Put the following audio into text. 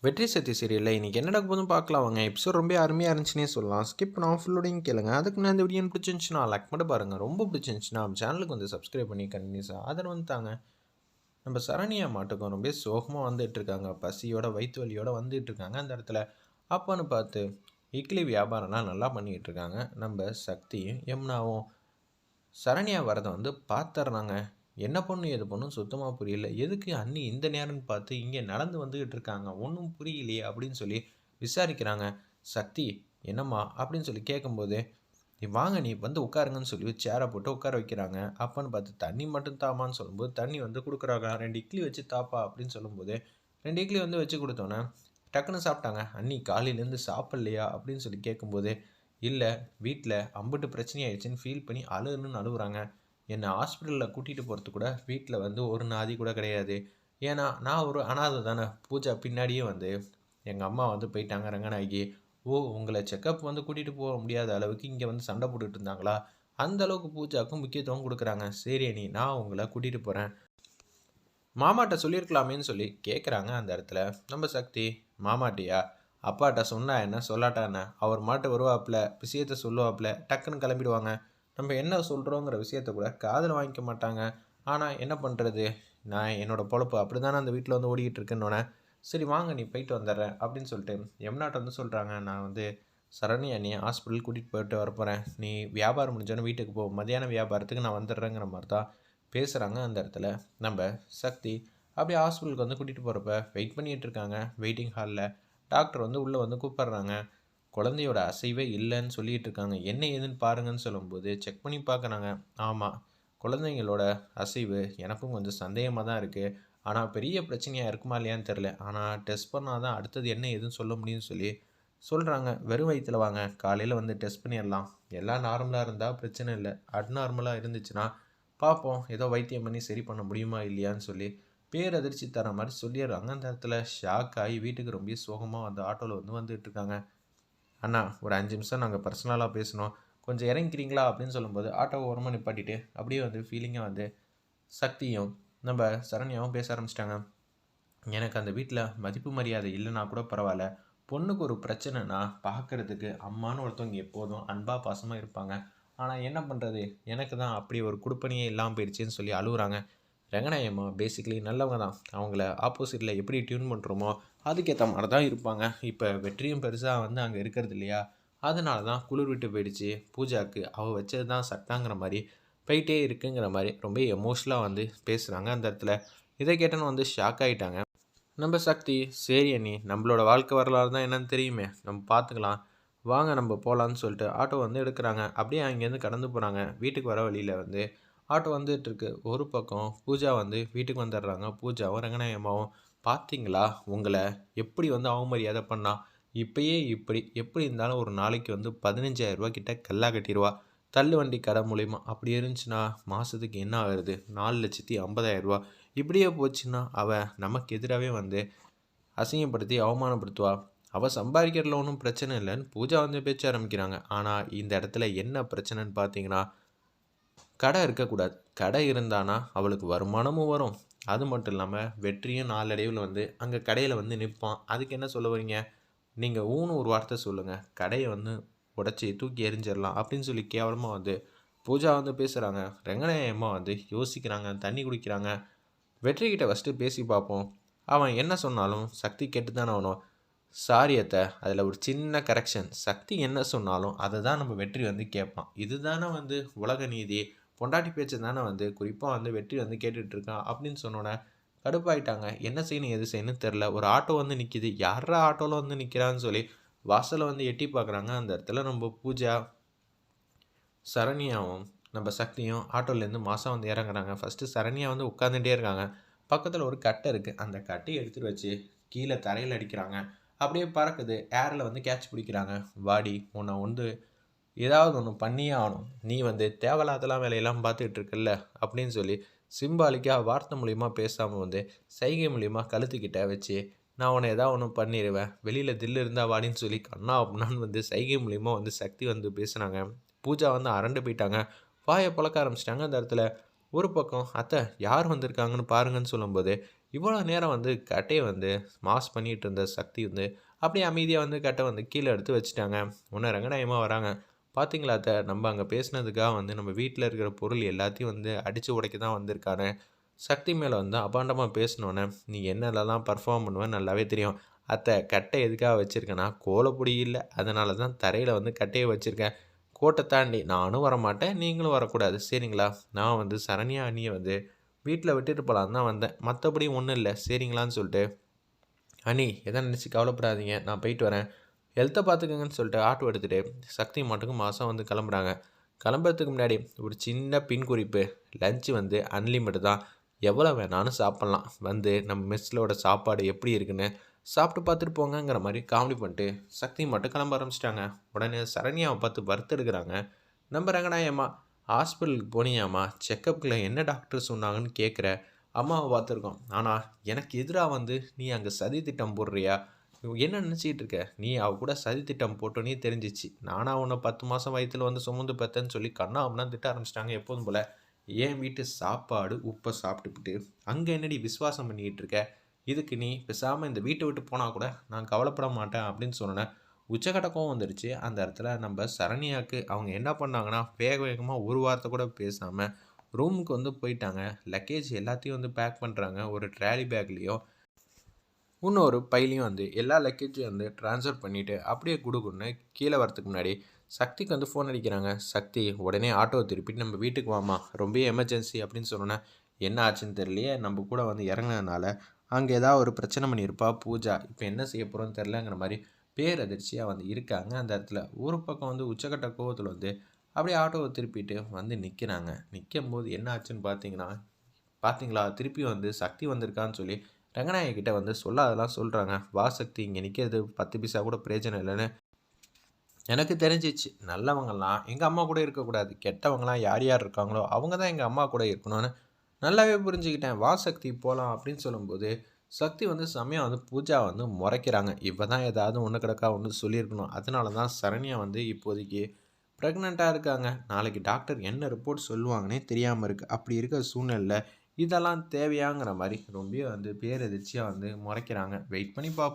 வெற்றி சத்தி சீரியலில் இன்றைக்கி என்ன நடக்க போதும் பார்க்கலாம் வாங்க. எபிசோட் ரொம்ப அருமையாக இருந்துச்சுன்னே சொல்லலாம். ஸ்கிப் பண்ணாமல் ஃபுல்லோடையும் கேளுங்க. அதுக்கு நான் இந்த வீடியோ பிடிச்சிருந்துச்சுன்னா லைக் மட்டும் பாருங்கள். ரொம்ப பிடிச்சிருந்துச்சுன்னா நம்ம சேனலுக்கு வந்து சப்ஸ்கிரைப் பண்ணி கண்டினியூஸாக ஆதரவு வந்துட்டாங்க. நம்ம சரணியா மாட்டுக்கும் ரொம்ப சோகமாக வந்துட்டு இருக்காங்க. பசியோட வயிற்று வலியோட வந்துட்டு இருக்காங்க. அந்த இடத்துல அப்பான்னு பார்த்து இட்லி வியாபாரம்லாம் நல்லா பண்ணிக்கிட்டு இருக்காங்க. நம்ம சக்தியும் யமுனாவும் சரண்யா வரதை வந்து பார்த்துட்றாங்க. என்ன பொண்ணு எது பொண்ணும் சுத்தமாக புரியல. எதுக்கு அண்ணி இந்த நேரம்னு பார்த்து இங்கே நடந்து வந்துக்கிட்டு இருக்காங்க, ஒன்றும் புரியலையே அப்படின்னு சொல்லி விசாரிக்கிறாங்க. சக்தி என்னம்மா அப்படின்னு சொல்லி கேட்கும்போது, நீ வாங்க நீ வந்து உட்காருங்கன்னு சொல்லி சேரை போட்டு உட்கார வைக்கிறாங்க. அப்பன்னு பார்த்து தண்ணி மட்டும் தாமான்னு சொல்லும்போது தண்ணி வந்து கொடுக்குறாங்க. 2 இட்லி வச்சு தாப்பா அப்படின்னு சொல்லும்போது 2 இட்லி வந்து வச்சு கொடுத்தோன்னே டக்குன்னு சாப்பிட்டாங்க. அண்ணி காலையிலேருந்து சாப்பிட்லையா அப்படின்னு சொல்லி கேட்கும்போது, இல்லை வீட்டில் அம்புட்டு பிரச்சனையாயிடுச்சுன்னு ஃபீல் பண்ணி அழுன்னு அழுகுறாங்க. என்னை ஹாஸ்பிட்டலில் கூட்டிகிட்டு போகிறதுக்கு கூட வீட்டில் வந்து ஒரு நாதி கூட கிடையாது. ஏன்னா நான் ஒரு அனாதை தானே. பூஜா பின்னாடியே வந்து எங்கள் அம்மா வந்து போயிட்டாங்க ரங்கநாயகி. ஓ உங்களை செக்கப் வந்து கூட்டிகிட்டு போக முடியாத அளவுக்கு இங்கே வந்து சண்டை போட்டுட்டு இருந்தாங்களா? அந்த அளவுக்கு பூஜாவுக்கும் முக்கியத்துவம் கொடுக்குறாங்க. சரி அண்ணி நான் உங்களை கூட்டிகிட்டு போகிறேன். மாமாட்ட சொல்லியிருக்கலாமேன்னு சொல்லி கேட்குறாங்க. அந்த இடத்துல நம்ம சக்தி, மாமாட்டியா அப்பாட்ட சொன்னா என்ன சொல்லாட்டா என்ன, அவர் மாட்டு வருவாப்புல விஷயத்த சொல்லுவாப்புல டக்குன்னு கிளம்பிடுவாங்க. நம்ம என்ன சொல்கிறோங்கிற விஷயத்த கூட காதில் வாங்கிக்க மாட்டாங்க. ஆனால் என்ன பண்ணுறது, நான் என்னோடய பொழப்பு அப்படி தானே அந்த வீட்டில் வந்து ஓடிக்கிட்டு இருக்குன்னொன்னே, சரி வாங்க நீ போயிட்டு வந்துடுறேன் அப்படின்னு சொல்லிட்டு யமுனாட்ட வந்து சொல்கிறாங்க. நான் வந்து சரண்யா நீ ஹாஸ்பிட்டல் கூட்டிகிட்டு போயிட்டு வரப்போகிறேன், நீ வியாபாரம் முடிஞ்சோன்னே வீட்டுக்கு போ, மதியான வியாபாரத்துக்கு நான் வந்துடுறேங்கிற மாதிரி தான் பேசுகிறாங்க. அந்த இடத்துல நம்ம சக்தி அப்படியே ஹாஸ்பிட்டலுக்கு வந்து கூட்டிகிட்டு போகிறப்ப வெயிட் பண்ணிகிட்டு இருக்காங்க. வெயிட்டிங் ஹாலில் டாக்டர் வந்து உள்ளே வந்து கூப்பிட்றாங்க. குழந்தையோட அசைவே இல்லைன்னு சொல்லிகிட்டு இருக்காங்க. என்ன ஏதுன்னு பாருங்கன்னு சொல்லும்போது செக் பண்ணி பார்க்குறாங்க. ஆமாம் குழந்தைங்களோட அசைவு எனக்கும் கொஞ்சம் சந்தேகமாக தான் இருக்குது. ஆனால் பெரிய பிரச்சனையாக இருக்குமா இல்லையான்னு தெரில. ஆனால் டெஸ்ட் பண்ணால் தான் அடுத்தது என்ன ஏதுன்னு சொல்ல முடியும்னு சொல்லி சொல்கிறாங்க. வெறும் வயிற்றுல வாங்க, காலையில் வந்து டெஸ்ட் பண்ணிடலாம். எல்லாம் நார்மலாக இருந்தால் பிரச்சனை இல்லை, அட்நார்மலாக இருந்துச்சுன்னா பார்ப்போம் ஏதோ வைத்தியம் பண்ணி சரி பண்ண முடியுமா இல்லையான்னு சொல்லி பேரதிர்ச்சி தர மாதிரி சொல்லிடுறாங்க. அந்த இடத்துல ஷாக் ஆகி வீட்டுக்கு ரொம்ப சோகமாக அந்த ஆட்டோவில் வந்து வந்துட்டு இருக்காங்க. அண்ணா ஒரு 5 நிமிஷம் நாங்கள் பர்சனலாக பேசணும், கொஞ்சம் இறங்கிக்கிறீங்களா அப்படின்னு சொல்லும்போது ஆட்டோவை ஓரமாக நிப்பாட்டிட்டு அப்படியே வந்து ஃபீலிங்காக வந்து சக்தியும் நம்ம சரண்யாவும் பேச ஆரம்பிச்சிட்டாங்க. எனக்கு அந்த வீட்டில் மதிப்பு மரியாதை இல்லைன்னா கூட பரவாயில்ல, பொண்ணுக்கு ஒரு பிரச்சனைனா பார்க்குறதுக்கு அம்மானு ஒருத்தவங்க எப்போதும் அன்பாக பாசமாக இருப்பாங்க. ஆனால் என்ன பண்ணுறது, எனக்கு தான் அப்படி ஒரு குடுப்பனையே இல்லாமல் போயிடுச்சுன்னு சொல்லி அழுகுறாங்க. ரங்கநாயம்மா பேசிக்கலி நல்லவங்க தான். அவங்கள ஆப்போசிட்டில் எப்படி டியூன் பண்ணுறோமோ அதுக்கேற்ற மாதிரி தான் இருப்பாங்க. இப்போ வெற்றியும் பெருசாக வந்து அங்கே இருக்கிறது இல்லையா, அதனால தான் குளிர் விட்டு போயிடுச்சு. பூஜாவுக்கு அவள் வச்சது தான் சட்டாங்கிற மாதிரி போயிட்டே இருக்குங்கிற மாதிரி ரொம்ப எமோஷ்னலாக வந்து பேசுகிறாங்க. அந்த இடத்துல இதை கேட்டோன்னு வந்து ஷாக் ஆகிட்டாங்க. நம்ம சக்தி, சரி அண்ணி நம்மளோட வாழ்க்கை வரலாறு தான் என்னன்னு தெரியுமே, நம்ம பார்த்துக்கலாம் வாங்க நம்ம போகலான்னு சொல்லிட்டு ஆட்டோ வந்து எடுக்கிறாங்க. அப்படியே அங்கேருந்து கடந்து போகிறாங்க. வீட்டுக்கு வர வழியில் வந்து ஆட்டோ வந்துட்டுருக்கு. ஒரு பக்கம் பூஜா வந்து வீட்டுக்கு வந்துடுறாங்க. பூஜாவும் ரங்கநாயம்மாவும், பார்த்தீங்களா உங்களை எப்படி வந்து அவமரியாதை பண்ணா, இப்பயே இப்படி எப்படி இருந்தாலும் ஒரு நாளைக்கு வந்து 15,000 கிட்ட கல்லா கட்டிடுவா. தள்ளு வண்டி கடை மூலிமா அப்படி இருந்துச்சுன்னா மாதத்துக்கு என்ன ஆகுறது, 4,50,000. இப்படியே போச்சுன்னா அவள் நமக்கு எதிராகவே வந்து அசிங்கப்படுத்தி அவமானப்படுத்துவா. அவள் சம்பாதிக்கிறதுல ஒன்றும் பிரச்சனை இல்லைன்னு பூஜா வந்து பேச்ச ஆரம்பிக்கிறாங்க. ஆனால் இந்த இடத்துல என்ன பிரச்சனைன்னு பார்த்தீங்கன்னா, கடை இருக்கக்கூடாது. கடை இருந்தானா அவளுக்கு வருமானமும் வரும். அது மட்டும் இல்லாமல் வெற்றியும் நாளடைவில் வந்து அங்கே கடையில் வந்து நிற்பான். அதுக்கு என்ன சொல்ல வரீங்க, நீங்கள் ஊன்னு ஒரு வார்த்தை சொல்லுங்கள், கடையை வந்து உடச்சி தூக்கி எறிஞ்சிடலாம் அப்படின்னு சொல்லி கேவலமாக வந்து பூஜா வந்து பேசுகிறாங்க. ரங்கநாயம்மா வந்து யோசிக்கிறாங்க, தண்ணி குடிக்கிறாங்க. வெற்றிக்கிட்ட ஃபஸ்ட்டு பேசி பார்ப்போம், அவன் என்ன சொன்னாலும் சக்தி கேட்டு தானே ஆகணும். சாரி அத்தை, அதில் ஒரு சின்ன கரெக்ஷன், சக்தி என்ன சொன்னாலும் அதை தான் நம்ம வெற்றி வந்து கேட்பான். இது தானே வந்து உலக நீதி, பொண்டாட்டி பேச்சு தானே வந்து குறிப்பாக வந்து வெற்றி வந்து கேட்டுட்ருக்கான் அப்படின்னு சொன்னோன்னே கடுப்பாயிட்டாங்க. என்ன செய்யணும் எது செய்யணும் தெரில. ஒரு ஆட்டோ வந்து நிற்கிது, யாரா ஆட்டோவில் வந்து நிற்கிறான்னு சொல்லி வாசலை வந்து எட்டி பார்க்குறாங்க. அந்த இடத்துல நம்ம பூஜா சரண்யாவும் நம்ம சக்தியும் ஆட்டோலேருந்து மாதம் வந்து இறங்குறாங்க. ஃபஸ்ட்டு சரண்யா வந்து உட்காந்துட்டே இருக்காங்க. பக்கத்தில் ஒரு கட்டை இருக்குது. அந்த கட்டையை எடுத்துகிட்டு வச்சு கீழே தரையில் அடிக்கிறாங்க. அப்படியே பறக்குது. ஏரில் வந்து கேட்ச் பிடிக்கிறாங்க. வாடி உன்னை வந்து ஏதாவது ஒன்று பண்ணியே ஆகணும், நீ வந்து தேவையில்லாதெல்லாம் வேலையெல்லாம் பார்த்துக்கிட்டு இருக்கல்ல அப்படின்னு சொல்லி சிம்பாலிக்காக வார்த்தை மூலிமா பேசாமல் வந்து சைகை மூலிமா கழுத்துக்கிட்ட வச்சு நான் உன்னை ஏதாவது ஒன்று பண்ணிடுவேன், வெளியில் தில்லு இருந்தால் வாடின்னு சொல்லி கண்ணா அப்படின்னான்னு வந்து சைகை மூலிமா வந்து சக்தி வந்து பேசுனாங்க. பூஜா வந்து அரண்டு போயிட்டாங்க. வாயை பழக்க ஆரம்பிச்சிட்டாங்க. அந்த இடத்துல ஒரு பக்கம் அத்தை யார் வந்திருக்காங்கன்னு பாருங்கன்னு சொல்லும்போது இவ்வளோ நேரம் வந்து கட்டையை வந்து மாஸ் பண்ணிட்டு இருந்த சக்தி வந்து அப்படியே அமைதியாக வந்து கட்டை வந்து கீழே எடுத்து வச்சுட்டாங்க. உடனே ரங்கநாயகமா வராங்க. பார்த்தீங்களா அத்தை, நம்ம அங்கே பேசினதுக்காக வந்து நம்ம வீட்டில் இருக்கிற பொருள் எல்லாத்தையும் வந்து அடித்து உடைக்க தான் வந்திருக்காரு. சக்தி மேலே வந்து அபாண்டமாக பேசினோன்னே நீ என்னெல்லாம் பர்ஃபார்ம் பண்ணுவேன்னு நல்லாவே தெரியும். அத்தை, கட்டை எதுக்காக வச்சுருக்கேன்னா கோலப்பொடி இல்லை, அதனால தான் தரையில் வந்து கட்டையை வச்சுருக்கேன். கோட்டை தாண்டி நானும் வரமாட்டேன், நீங்களும் வரக்கூடாது, சரிங்களா? நான் வந்து சரண்யா அண்ணியை வந்து வீட்டில் விட்டுட்டு போகலான்னு தான் வந்தேன், மற்றபடி ஒன்றும் இல்லை, சரிங்களான்னு சொல்லிட்டு. அண்ணி எதை நினச்சி கவலைப்படாதீங்க, நான் போயிட்டு வரேன், ஹெல்த்தை பார்த்துக்கங்கன்னு சொல்லிட்டு ஆட்டோ எடுத்துகிட்டு சக்தி மட்டுக்கும் மாதம் வந்து கிளம்புறாங்க. கிளம்புறதுக்கு முன்னாடி ஒரு சின்ன பின் குறிப்பு, லஞ்சு வந்து அன்லிமிட்டட் தான், எவ்வளோ வேணாலும் சாப்பிட்லாம், வந்து நம்ம மெஸ்ஸிலோட சாப்பாடு எப்படி இருக்குன்னு சாப்பிட்டு பார்த்துட்டு போங்கங்கிற மாதிரி காமெடி பண்ணிட்டு சக்தி மட்டும் கிளம்ப ஆரம்பிச்சிட்டாங்க. உடனே சரண்யாவை பார்த்து வறுத்தெடுக்கிறாங்க. நம்ம ரங்கநாயம்மா, ஹாஸ்பிட்டலுக்கு போனியாம்மா, செக்கப்புக்குள்ள என்ன டாக்டர் சொன்னாங்கன்னு கேட்குற, அம்மாவை பார்த்துருக்கோம், ஆனால் எனக்கு எதிராக வந்து நீ அங்கே சதி திட்டம் போடுறியா? என்ன நினச்சிக்கிட்டு இருக்க? நீ அவ கூட சதி திட்டம் போட்டோன்னே தெரிஞ்சிச்சு. நானா உன்னை 10 மாதம் வயித்துல வந்து சுமந்து பெத்தேன்னு சொல்லி கண்ணா திட்ட ஆரம்பிச்சிட்டாங்க எப்போதும் போல். என் வீட்டு சாப்பாடு உப்பை சாப்பிட்டுக்கிட்டு அங்கே என்னடி விசுவாசம் பண்ணிக்கிட்டு இருக்க? இதுக்கு நீ பேசாமல் இந்த வீட்டை விட்டு போனால் கூட நான் கவலைப்பட மாட்டேன் அப்படின்னு சொன்னேன். உச்சக்கட்ட கோவம் வந்துருச்சு. அந்த இடத்துல நம்ம சரண்யாவுக்கு அவங்க என்ன பண்ணாங்கன்னா, வேக வேகமாக ஒரு வார்த்தை கூட பேசாமல் ரூமுக்கு வந்து போயிட்டாங்க. லக்கேஜ் எல்லாத்தையும் வந்து பேக் பண்ணுறாங்க. ஒரு ட்ராலி பேக்லேயும் இன்னொரு பையிலையும் வந்து எல்லா லக்கேஜையும் வந்து ட்ரான்ஸ்ஃபர் பண்ணிவிட்டு அப்படியே குடுகுடுன்னு கீழே வரத்துக்கு முன்னாடி சக்திக்கு வந்து ஃபோன் அடிக்கிறாங்க. சக்தி, உடனே ஆட்டோவை திருப்பிட்டு நம்ம வீட்டுக்கு வாமா, ரொம்ப எமர்ஜென்சி அப்படின்னு சொன்னோன்னே, என்ன ஆச்சுன்னு தெரியலையே, நம்ம கூட வந்து இறங்குனதுனால அங்கே ஏதாவது ஒரு பிரச்சனை பண்ணியிருப்பா பூஜா, இப்போ என்ன செய்ய போகிறோன்னு தெரிலங்கிற மாதிரி பேரதிர்ச்சியாக வந்து இருக்காங்க. அந்த இடத்துல ஒரு பக்கம் வந்து உச்சக்கட்ட கோவத்தில் வந்து அப்படியே ஆட்டோவை திருப்பிட்டு வந்து நிற்கிறாங்க. நிற்கும் போது என்ன ஆச்சுன்னு பார்த்தீங்களா திருப்பி வந்து சக்தி வந்திருக்கான்னு சொல்லி ரங்கநாயகி கிட்ட வந்து சொல்லாதெல்லாம் சொல்கிறாங்க. வா சக்தி, இங்கே நிற்கிறது 10 பைசா கூட பிரயோஜனம் இல்லைன்னு எனக்கு தெரிஞ்சிச்சு. நல்லவங்கலாம் எங்கள் அம்மா கூட இருக்கக்கூடாது, கெட்டவங்களாம் யார் யார் இருக்காங்களோ அவங்க தான் எங்கள் அம்மா கூட இருக்கணும்னு நல்லாவே புரிஞ்சுக்கிட்டேன். வா சக்தி போகலாம் அப்படின்னு சொல்லும்போது சக்தி வந்து செம்மையாக வந்து பூஜா வந்து முறைக்கிறாங்க. இவ தான் ஏதாவது ஒன்று கிடக்கா ஒன்று சொல்லியிருக்கணும், அதனால தான் சரண்யா வந்து இப்போதைக்கு ப்ரெக்னெண்ட்டாக இருக்காங்க. நாளைக்கு டாக்டர் என்ன ரிப்போர்ட் சொல்லுவாங்கன்னே தெரியாமல் இருக்குது. அப்படி இருக்கிற சூழ்நிலையில் இதெல்லாம் தேவையாங்கிற மாதிரி ரொம்ப வந்து பேரதிர்ச்சியாக வந்து முறைக்கிறாங்க. வெயிட் பண்ணி பார்ப்போம்.